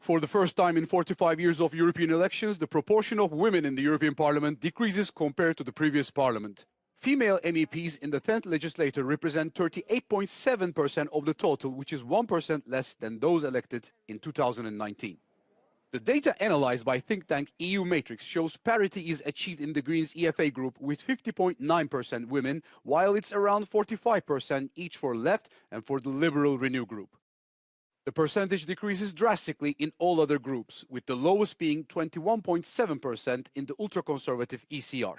For the first time in 45 years of European elections, the proportion of women in the European Parliament decreases compared to the previous parliament. Female MEPs in the 10th legislature represent 38.7% of the total, which is 1% less than those elected in 2019. The data analyzed by think tank EU Matrix shows parity is achieved in the Greens EFA group with 50.9% women, while it's around 45% each for Left and for the Liberal Renew group. The percentage decreases drastically in all other groups, with the lowest being 21.7% in the ultra-conservative ECR.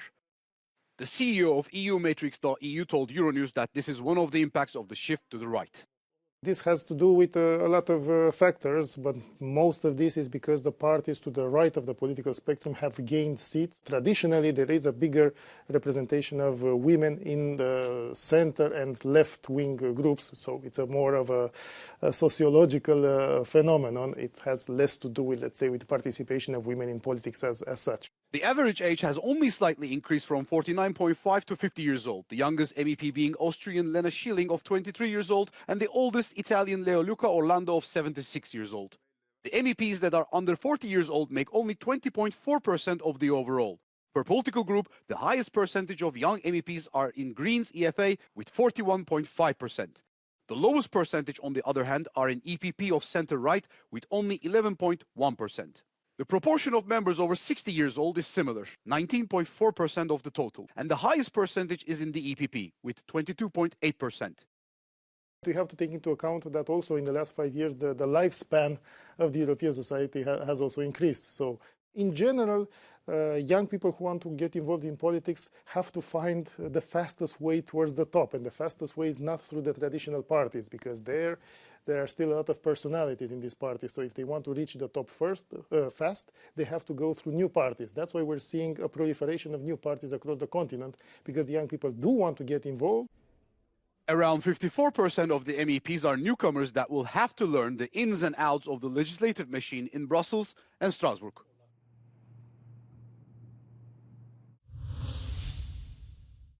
The CEO of EU Matrix.eu told Euronews that this is one of the impacts of the shift to the right. This has to do with a lot of factors, but most of this is because the parties to the right of the political spectrum have gained seats. Traditionally, there is a bigger representation of women in the center and left-wing groups, so it's a more of a sociological phenomenon. It has less to do with, let's say, with participation of women in politics as such. The average age has only slightly increased from 49.5 to 50 years old, the youngest MEP being Austrian Lena Schilling of 23 years old and the oldest Italian Leoluca Orlando of 76 years old. The MEPs that are under 40 years old make only 20.4% of the overall. Per political group, the highest percentage of young MEPs are in Greens EFA with 41.5%. The lowest percentage, on the other hand, are in EPP of centre-right with only 11.1%. The proportion of members over 60 years old is similar, 19.4% of the total, and the highest percentage is in the EPP, with 22.8%. We have to take into account that also in the last 5 years, the lifespan of the European society has also increased. So, in general, young people who want to get involved in politics have to find the fastest way towards the top, and the fastest way is not through the traditional parties, because there are still a lot of personalities in these parties. So if they want to reach the top fast, they have to go through new parties. That's why we're seeing a proliferation of new parties across the continent, because the young people do want to get involved. Around 54% of the MEPs are newcomers that will have to learn the ins and outs of the legislative machine in Brussels and Strasbourg.